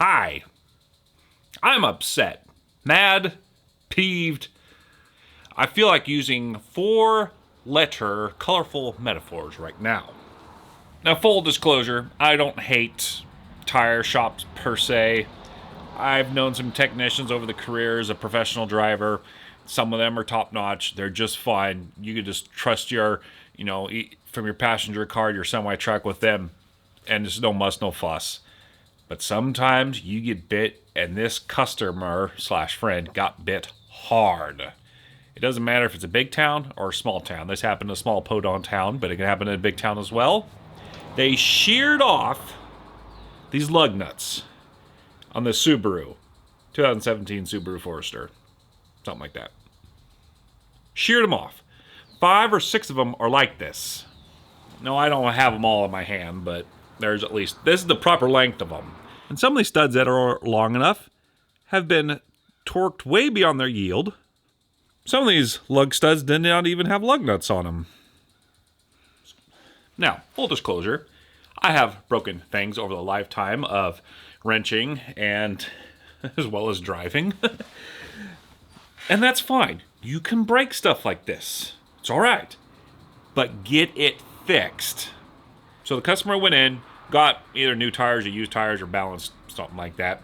Hi. I'm upset, mad, peeved. I feel like using 4-letter colorful metaphors right now. Now, full disclosure, I don't hate tire shops per se. I've known some technicians over the career as a professional driver. Some of them are top notch. They're just fine. You can just trust your, from your passenger car, your semi truck with them, and there's no muss, no fuss. But sometimes you get bit, and this customer/friend got bit hard. It doesn't matter if it's a big town or a small town. This happened in a small podunk town, but it can happen in a big town as well. They sheared off these lug nuts on the Subaru, 2017 Subaru Forester, something like that. Sheared them off. 5 or 6 of them are like this. No, I don't have them all in my hand, but there's at least, this is the proper length of them. And some of these studs that are long enough have been torqued way beyond their yield. Some of these lug studs did not even have lug nuts on them. Now, full disclosure, I have broken things over the lifetime of wrenching and as well as driving. And that's fine. You can break stuff like this. It's all right. But get it fixed. So the customer went in, got either new tires or used tires or balanced, something like that.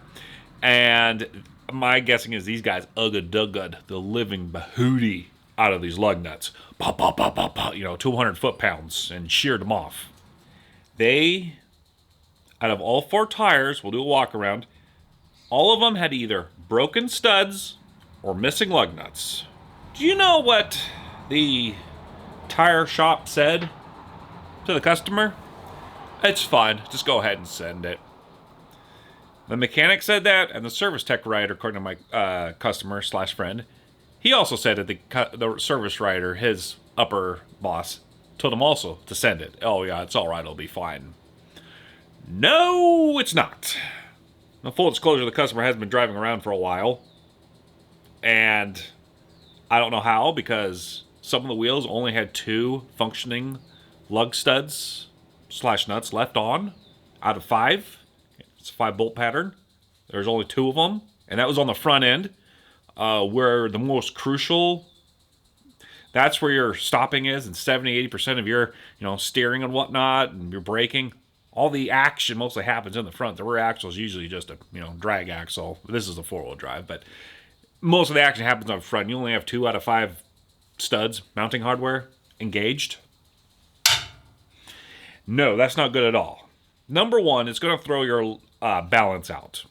And my guessing is these guys ugga-dugged the living bahootie out of these lug nuts. 200 foot-pounds, and sheared them off. They, out of all 4 tires, we'll do a walk around, all of them had either broken studs or missing lug nuts. Do you know what the tire shop said to the customer? It's fine, just go ahead and send it. The mechanic said that, and the service tech writer, according to my customer/friend, he also said that the service writer, his upper boss, told him also to send it. Oh yeah, it's all right, it'll be fine. No, it's not. Now, full disclosure, the customer has been driving around for a while, and I don't know how, because some of the wheels only had 2 functioning lug studs/nuts left on out of 5. It's a 5-bolt pattern. There's only 2 of them, and that was on the front end, where the most crucial, that's where your stopping is, and 70-80% of your steering and whatnot, and your braking. All the action mostly happens in the front. The rear axle is usually just a drag axle. This is a 4-wheel drive, but most of the action happens up front. You only have 2 out of 5 studs, mounting hardware, engaged. No, that's not good at all. Number one, it's going to throw your balance out.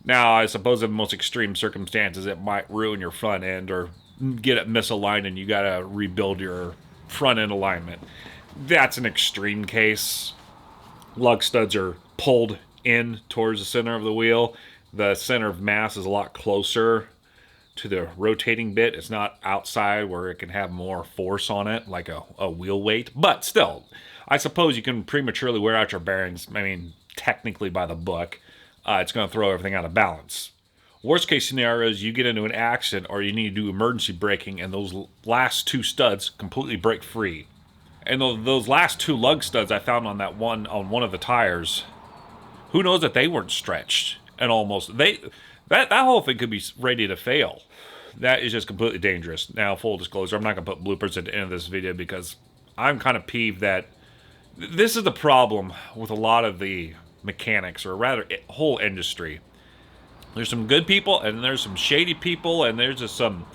Now, I suppose in most extreme circumstances, it might ruin your front end or get it misaligned and you got to rebuild your front end alignment. That's an extreme case. Lug studs are pulled in towards the center of the wheel. The center of mass is a lot closer to the rotating bit. It's not outside where it can have more force on it, like a wheel weight. But still, I suppose you can prematurely wear out your bearings. I mean, technically by the book, it's going to throw everything out of balance. Worst case scenario is you get into an accident or you need to do emergency braking and those last 2 studs completely break free. And those last 2 lug studs I found on one of the tires, who knows that they weren't stretched and that whole thing could be ready to fail. That is just completely dangerous. Now, full disclosure, I'm not going to put bloopers at the end of this video because I'm kind of peeved that this is the problem with a lot of the mechanics, or rather whole industry. There's some good people and there's some shady people, and there's just some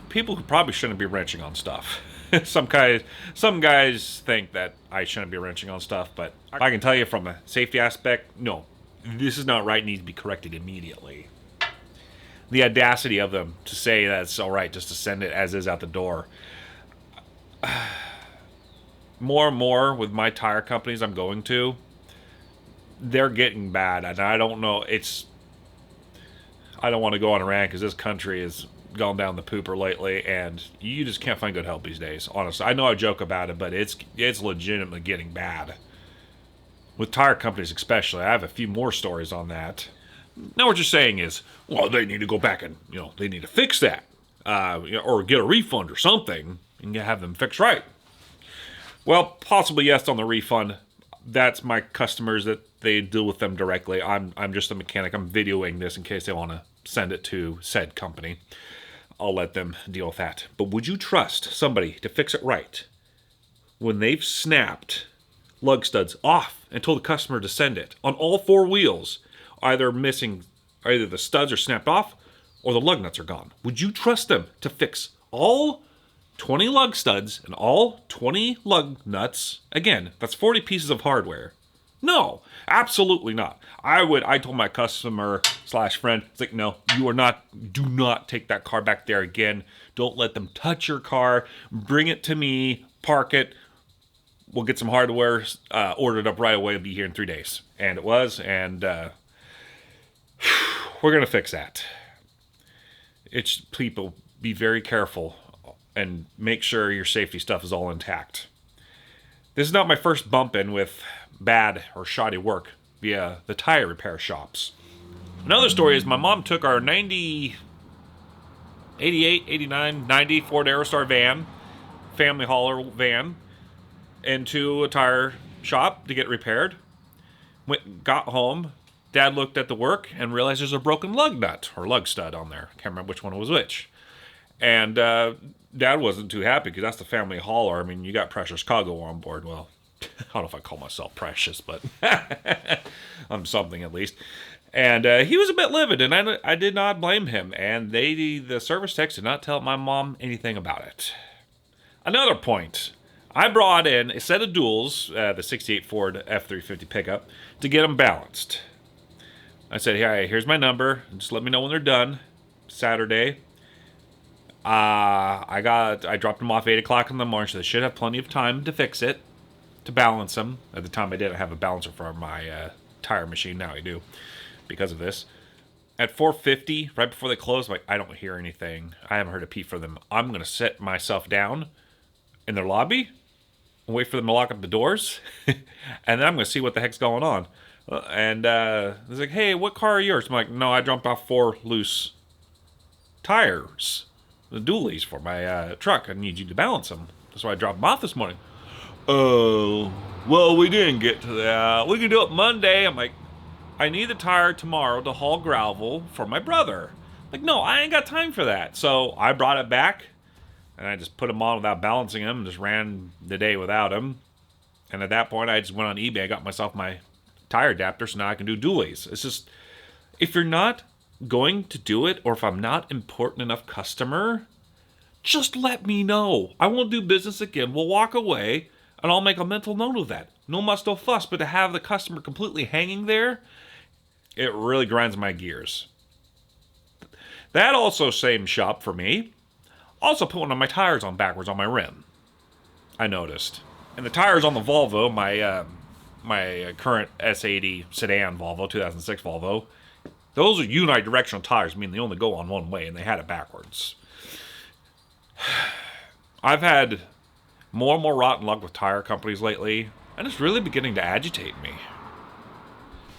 people who probably shouldn't be wrenching on stuff. Some guys think that I shouldn't be wrenching on stuff, but I can tell you from a safety aspect, no, this is not right, needs to be corrected immediately. The audacity of them to say that it's all right just to send it as is out the door. More and more with my tire companies I'm going to, they're getting bad, and I don't know, I don't want to go on a rant because this country has gone down the pooper lately, and you just can't find good help these days, honestly. I know I joke about it, but it's legitimately getting bad. With tire companies especially. I have a few more stories on that. Now what you're saying is, well, they need to go back and, they need to fix that. Or get a refund or something, and have them fixed right. Well, possibly yes on the refund. That's my customers that they deal with them directly. I'm just a mechanic. I'm videoing this in case they want to send it to said company. I'll let them deal with that. But would you trust somebody to fix it right when they've snapped lug studs off and told the customer to send it on all 4 wheels, either the studs are snapped off or the lug nuts are gone? Would you trust them to fix all 20 lug studs and all 20 lug nuts? Again, that's 40 pieces of hardware. No, absolutely not. I told my customer / friend, it's like, no, do not take that car back there again. Don't let them touch your car. Bring it to me, park it. We'll get some hardware ordered up right away. It'll be here in 3 days. And it was, and we're going to fix that. It's, people, be very careful and make sure your safety stuff is all intact. This is not my first bump-in with bad or shoddy work via the tire repair shops. Another story is my mom took our 88, 89, 90 Ford Aerostar van, family hauler van, into a tire shop to get repaired. Got home. Dad looked at the work and realized there's a broken lug nut or lug stud on there. Can't remember which one was which. And Dad wasn't too happy because that's the family hauler. I mean, you got precious cargo on board. Well, I don't know if I call myself precious, but I'm something at least. And he was a bit livid, and I did not blame him. And the service techs did not tell my mom anything about it. Another point. I brought in a set of duals, the 68 Ford F-350 pickup, to get them balanced. I said, hey, here's my number. Just let me know when they're done. Saturday. I dropped them off 8 o'clock in the morning, so they should have plenty of time to fix it, to balance them. At the time, I didn't have a balancer for my tire machine. Now I do, because of this. At 4:50, right before they close, I'm like, I don't hear anything. I haven't heard a peep from them. I'm going to sit myself down in their lobby and wait for them to lock up the doors, and then I'm going to see what the heck's going on. And he's like, hey, what car are yours? I'm like, no, I dropped off 4 loose tires, the dualies for my truck. I need you to balance them. That's why I dropped them off this morning. Oh, well, we didn't get to that. We can do it Monday. I'm like, I need the tire tomorrow to haul gravel for my brother. Like, no, I ain't got time for that. So I brought it back, and I just put them on without balancing them, and just ran the day without them. And at that point, I just went on eBay. I got myself my tire adapter, so now I can do dualies. It's just, if you're not going to do it, or if I'm not important enough customer, just let me know. I won't do business again. We'll walk away, and I'll make a mental note of that. No muss, no fuss, but to have the customer completely hanging there, it really grinds my gears. That also same shop for me also put one of my tires on backwards on my rim, I noticed. And the tires on the Volvo, my current S80 sedan Volvo, 2006 Volvo, those are unidirectional tires, meaning they only go on one way, and they had it backwards. I've had more and more rotten luck with tire companies lately, and it's really beginning to agitate me.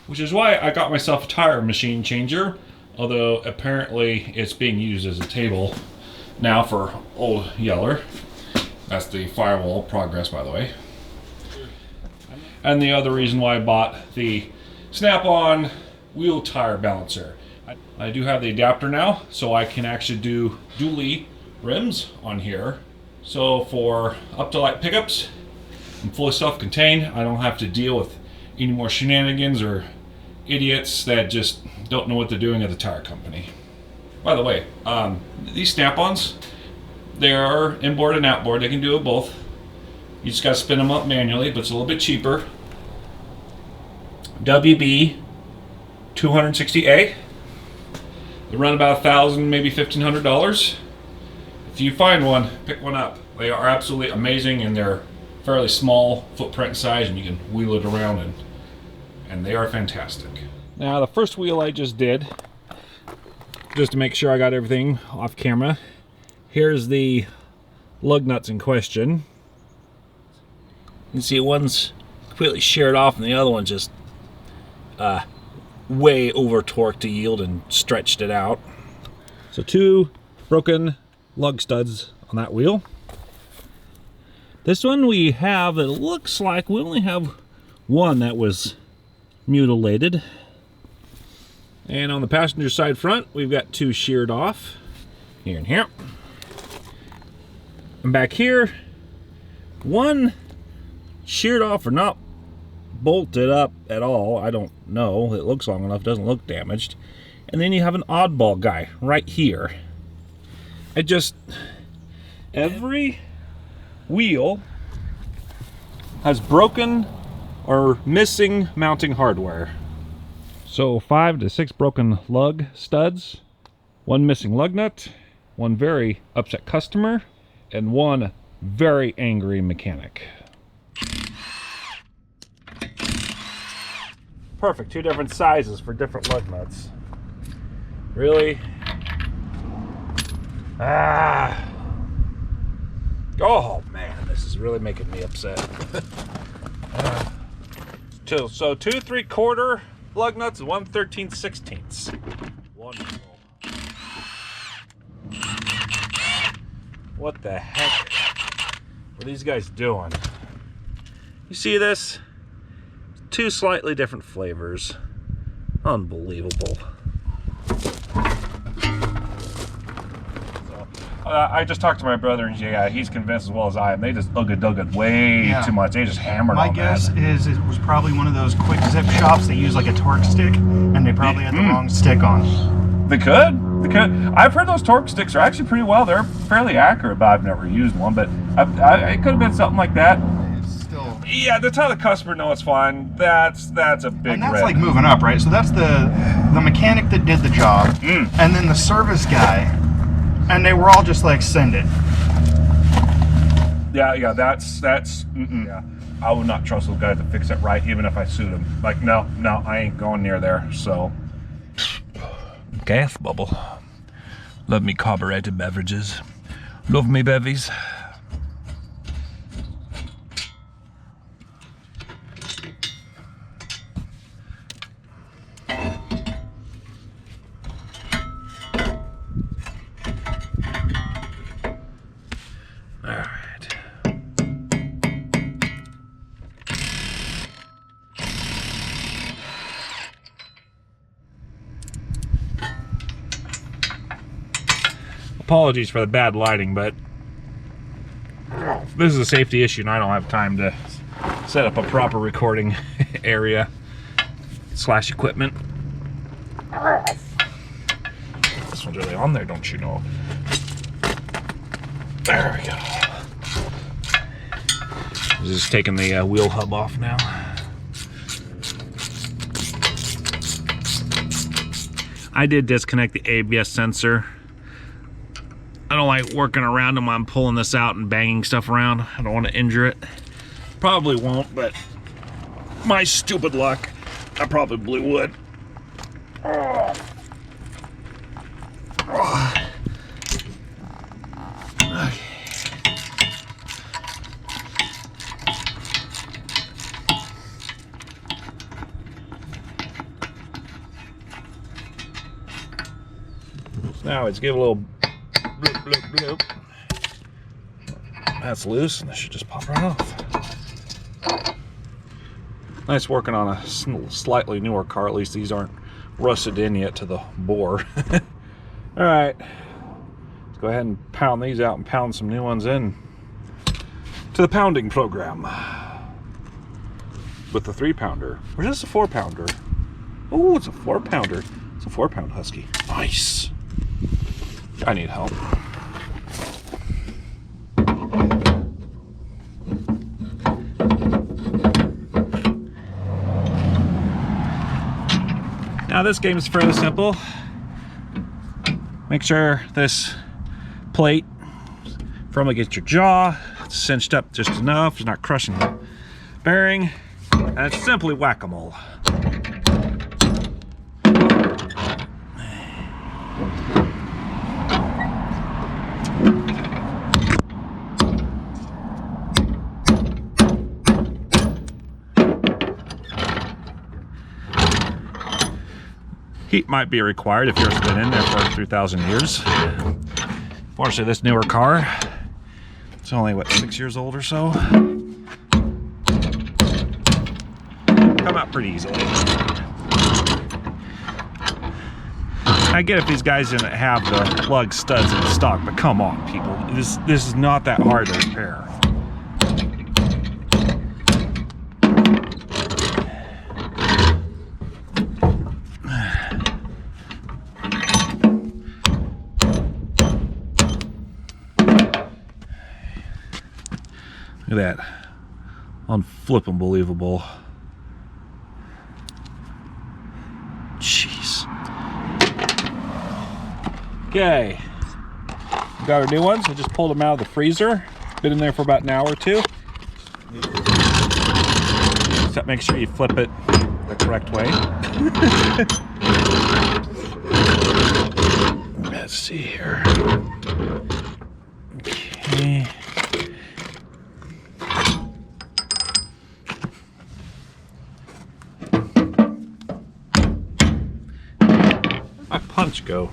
Which is why I got myself a tire machine changer, although apparently it's being used as a table now for Old Yeller. That's the firewall progress, by the way. And the other reason why I bought the Snap-on wheel tire balancer. I do have the adapter now, so I can actually do dually rims on here. So for up-to-light pickups, I'm fully self-contained. I don't have to deal with any more shenanigans or idiots that just don't know what they're doing at the tire company. By the way, these Snap-ons, they are inboard and outboard. They can do it both. You just got to spin them up manually, but it's a little bit cheaper. WB 260A. They run about $1,000, maybe $1,500. If you find one, pick one up. They are absolutely amazing, and they're fairly small footprint size, and you can wheel it around, and they are fantastic. Now, the first wheel I just did, just to make sure I got everything off camera, here's the lug nuts in question. You can see one's completely sheared off, and the other one's just way over torqued to yield and stretched it out. So 2 broken lug studs on that wheel. This one we have, it looks like we only have one that was mutilated. And on the passenger side front, we've got 2 sheared off, here and here. And back here, 1 sheared off or not bolted up at all. I don't know. It looks long enough, doesn't look damaged. And then you have an oddball guy right here. Every wheel has broken or missing mounting hardware. So 5 to 6 broken lug studs, 1 missing lug nut, 1 very upset customer, and 1 very angry mechanic. Perfect, 2 different sizes for different lug nuts. Really? Oh man, this is really making me upset. So 2 3/4 lug nuts and 1 13/16. Wonderful. What the heck are these guys doing? You see this? 2 slightly different flavors. Unbelievable. I just talked to my brother, and yeah, he's convinced as well as I am. They just ugga way too much. They just hammered on that. My guess is it was probably one of those quick zip shops that use like a torque stick, and they probably had the wrong stick on. They could. I've heard those torque sticks are actually pretty well. They're fairly accurate, but I've never used one. But it could have been something like that. Still. Yeah, that's how the customer knows it's fine. That's a big. And that's red. like moving up, right? So that's the mechanic that did the job, and then the service guy. And they were all just like, send it. Yeah, that's yeah. I would not trust those guys to fix it right, even if I sued them. Like, no, I ain't going near there. So, gas bubble. Love me carbureted beverages. Love me bevies. Apologies for the bad lighting, but this is a safety issue and I don't have time to set up a proper recording area / equipment. This one's really on there, don't you know? There we go. Just taking the wheel hub off now. I did disconnect the ABS sensor. I don't like working around them while I'm pulling this out and banging stuff around. I don't want to injure it. Probably won't, but my stupid luck, I probably would. Now let's give a little bloop, bloop, bloop. That's loose, and this should just pop right off. Nice working on a slightly newer car. At least these aren't rusted in yet to the bore. All right, let's go ahead and pound these out and pound some new ones in to the pounding program with the 3-pounder. Or is this a 4-pounder? Oh, it's a 4-pounder. It's a 4-pound Husky. Nice. I need help. Now this game is fairly simple. Make sure this plate firmly against your jaw. It's cinched up just enough. It's not crushing the bearing. And it's simply whack-a-mole. Heat might be required if yours has been in there for 3,000 years. Fortunately, this newer car, it's only, what, 6 years old or so? Comes come out pretty easily. I get if these guys didn't have the lug studs in stock, but come on, people. This is not that hard to repair. Look at that. Unflippin' believable. Jeez. Okay. Got our new ones. I just pulled them out of the freezer. Been in there for about an hour or two. Except make sure you flip it the correct way. Let's see here. Okay. My punch go?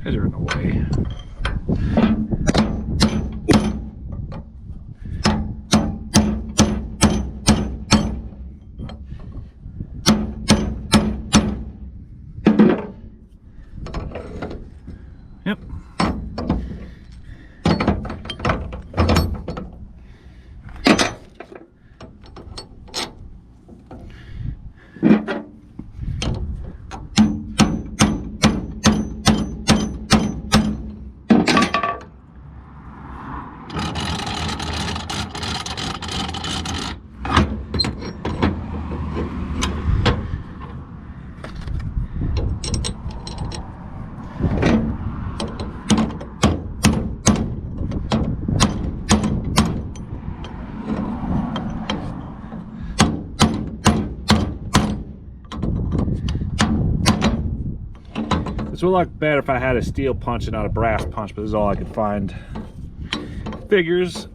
These are in the way. Yep. This would look better if I had a steel punch and not a brass punch, but this is all I could find. Figures.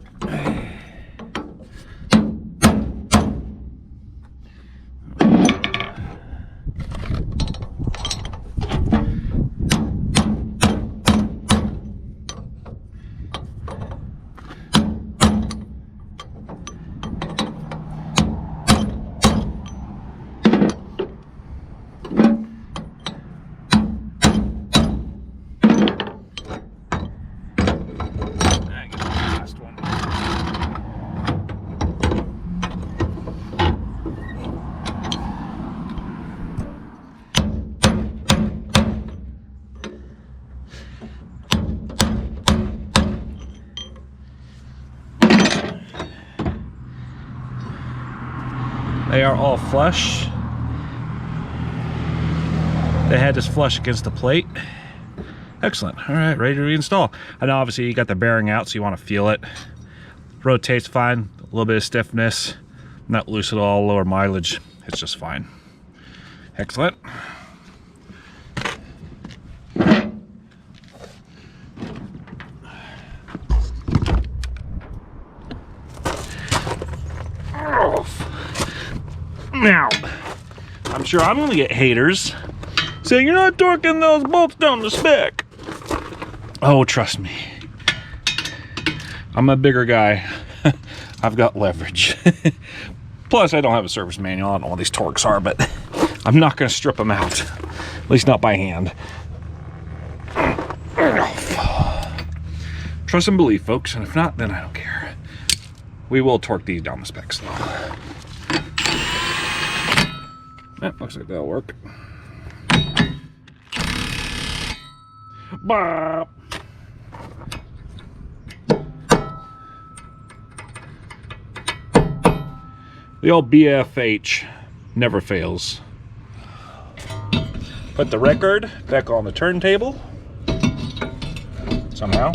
They are all flush. The head is flush against the plate. Excellent. All right, ready to reinstall. I know obviously you got the bearing out, so you want to feel it. Rotates fine. A little bit of stiffness. Not loose at all. Lower mileage. It's just fine. Excellent. Now, I'm sure I'm going to get haters saying you're not torquing those bolts down to spec. Oh, trust me. I'm a bigger guy. I've got leverage. Plus, I don't have a service manual. I don't know what these torques are, but I'm not going to strip them out. At least not by hand. Trust and believe, folks. And if not, then I don't care. We will torque these down the specs, though. That looks like that'll work. Bop. The old BFH never fails. Put the record back on the turntable. Somehow.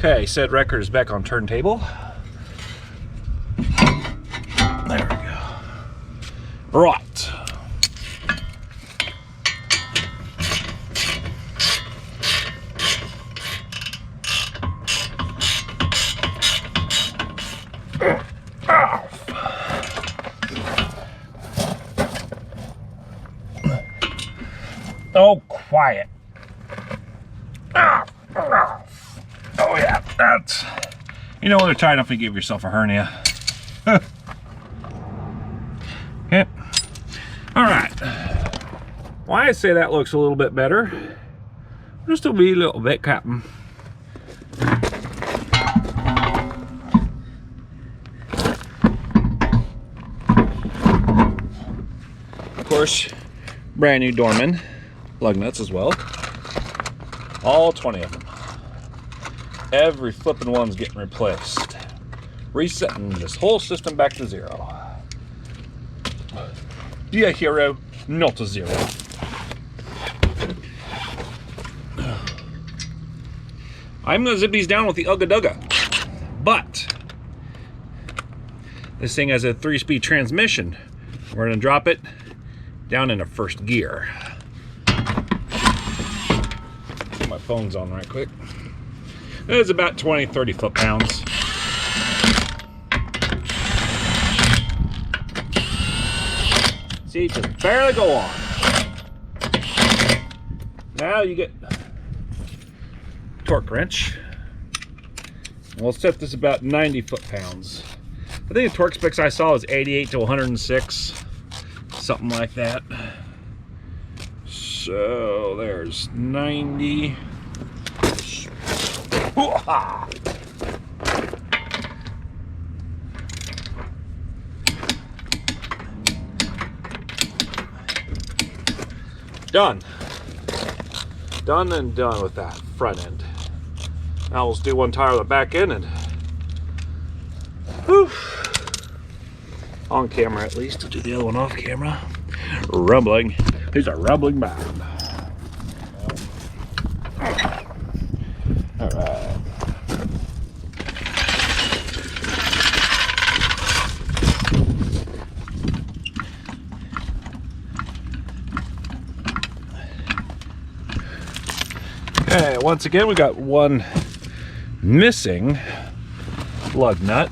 Okay, said record is back on turntable. There we go. Right. Oh, quiet. Oh yeah, that's... You know, they're tight enough to give yourself a hernia. Okay. All right. Why I say that looks a little bit better. Just a wee little bit, Captain. Of course, brand new Dorman lug nuts as well. All 20 of them. Every flipping one's getting replaced. Resetting this whole system back to zero. Be a hero, not a zero. I'm gonna zip these down with the Ugga Dugga. But this thing has a 3-speed transmission. We're gonna drop it down into first gear. Put my phone's on right quick. It's about 20-30 foot-pounds. See, just barely go on. Now you get torque wrench. We'll set this about 90 foot-pounds. I think the torque specs I saw was 88 to 106, something like that. So there's 90. Hoo-ha! Done. Done and done with that front end. Now let's do one tire on the back end and whew, on camera at least. We'll do the other one off camera. Rumbling. He's a rumbling man. All right. Okay, once again, we got one missing lug nut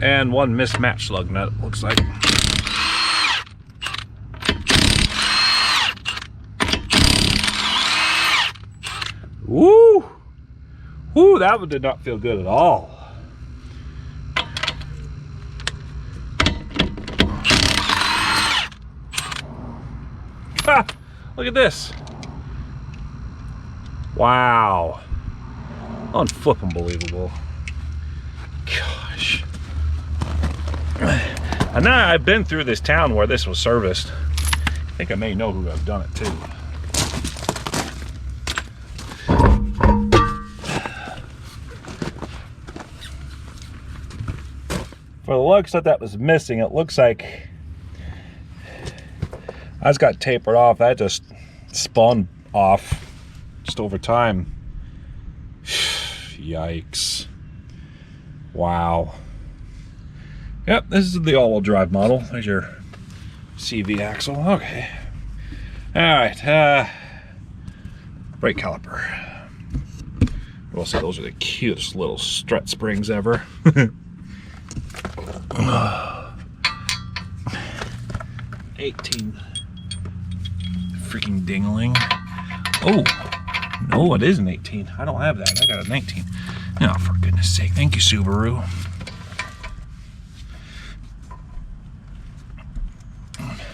and one mismatched lug nut, it looks like. Woo! Woo, that one did not feel good at all. Ha! Look at this. Wow. Unflippin' believable. Gosh. And now I've been through this town where this was serviced. I think I may know who I've done it to. For the lugs that was missing, it looks like I just got tapered off. That just spun off just over time. Yikes. Wow. Yep, this is the all-wheel drive model. There's your CV axle. Okay. All right. Brake caliper. We'll say those are the cutest little strut springs ever. 18. Freaking dingling. Oh, no, it is an 18. I don't have that. I got a 19. Oh, for goodness sake. Thank you, Subaru.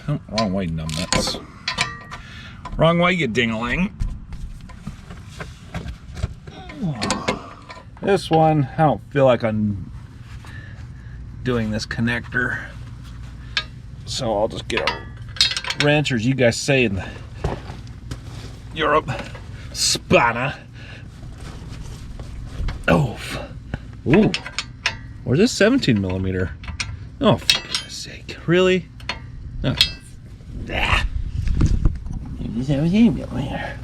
Oh, wrong way, numbnuts. Wrong way, you dingling. This one, I don't feel like I'm doing this connector. So I'll just get a wrench, or as you guys say in Europe, spanner. Oh, ooh, where's this 17 millimeter? Oh, for goodness sake, really? Oh. Ah. 17 millimeter.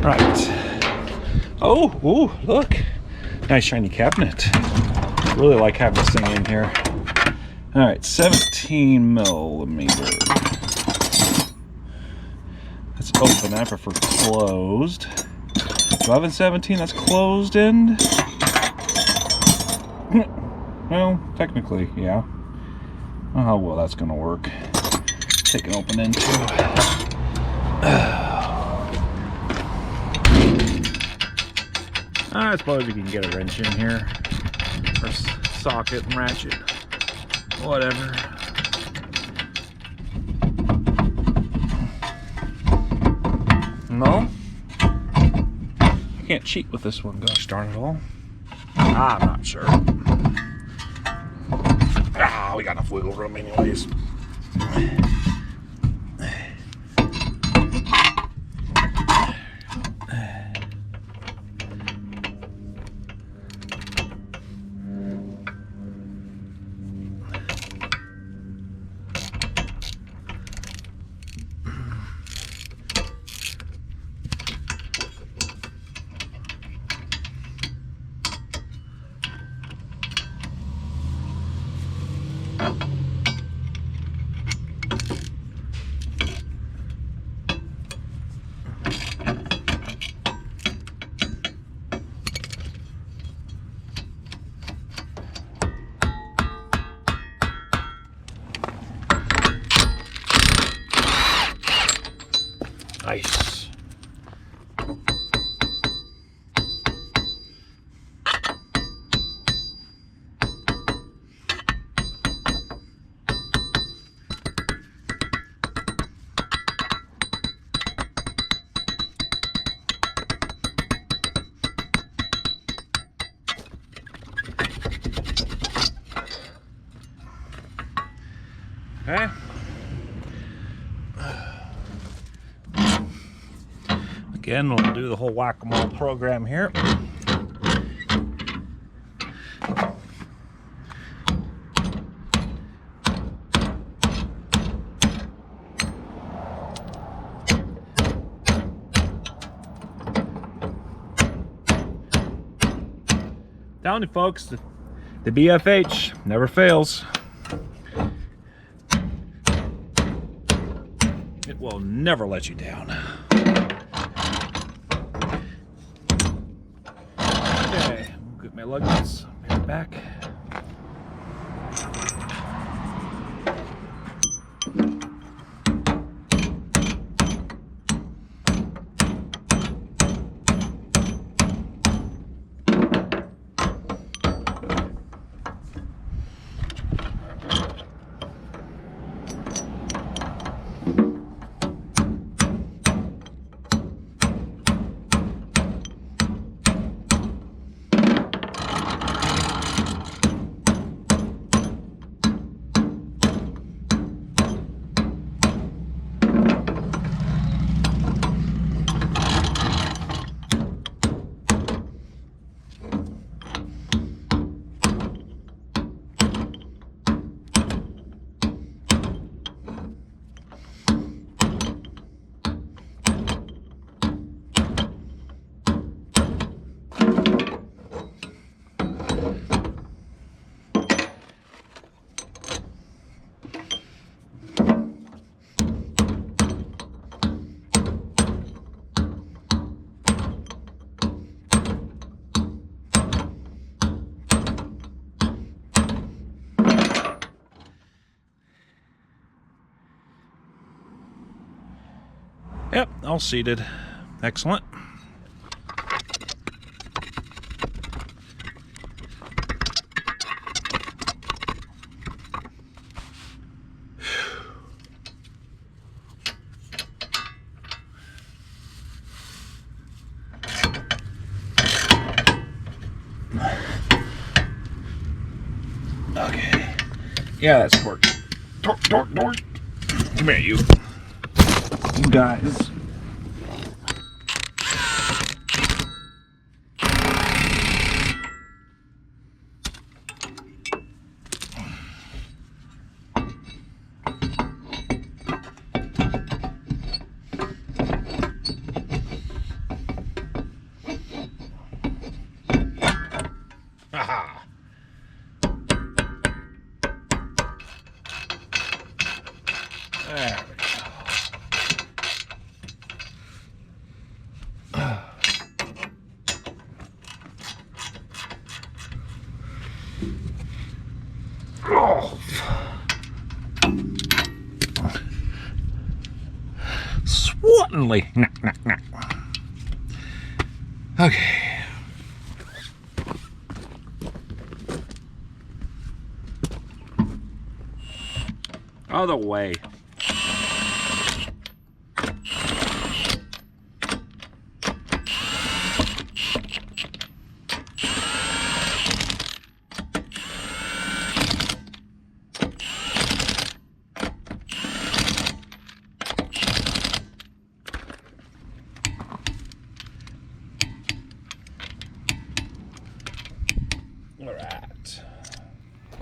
Right. Oh, ooh, look, nice shiny cabinet. Really like having this thing in here. All right, 17 millimeter. That's open. I prefer closed. 12 and 17. That's closed end. Well, technically, yeah. I don't know how well that's going to work. Take an open end too. I suppose you can get a wrench in here, or socket and ratchet, whatever. No, I can't cheat with this one, gosh darn it all. I'm not sure. Ah, we got enough wiggle room anyways. Nice. Okay. Again, we'll do the whole whack-a-mole program here. Telling you folks, the BFH never fails. It will never let you down. Okay, we'll get my luggage back. Yep, all seated. Excellent. Okay. Yeah, that's torque. Torque. Come here, you. You guys. Haha. There we go. Oh. Swattingly. Okay. Other way.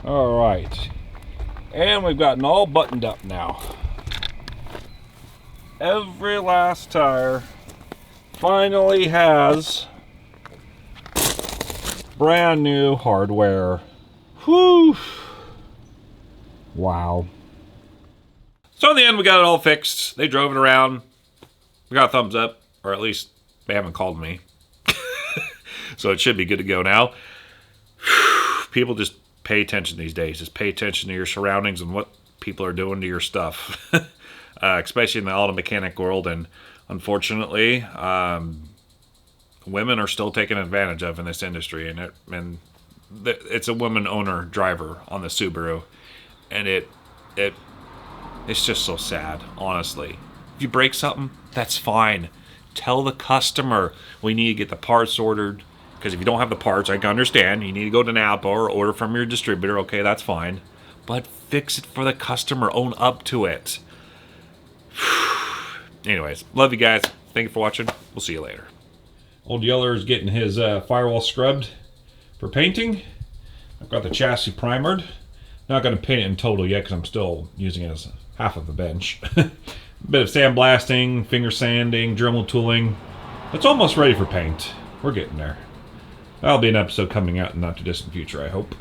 All right, and we've gotten all buttoned up now. Every last tire finally has brand new hardware. Whew. Wow. So in the end, we got it all fixed. They drove it around. We got a thumbs up, or at least they haven't called me. So it should be good to go now. People just pay attention these days. Just pay attention to your surroundings and what people are doing to your stuff, especially in the auto mechanic world. And unfortunately, women are still taken advantage of in this industry. And it's a woman owner driver on the Subaru, and it's just so sad, honestly. If you break something, that's fine. Tell the customer we need to get the parts ordered. Because if you don't have the parts, I can understand. You need to go to Napa or order from your distributor. Okay, that's fine. But fix it for the customer. Own up to it. Anyways, love you guys. Thank you for watching. We'll see you later. Old Yeller is getting his firewall scrubbed for painting. I've got the chassis primered. Not going to paint it in total yet because I'm still using it as half of the bench. A bit of sandblasting, finger sanding, Dremel tooling. It's almost ready for paint. We're getting there. That'll be an episode coming out in the not too distant future, I hope.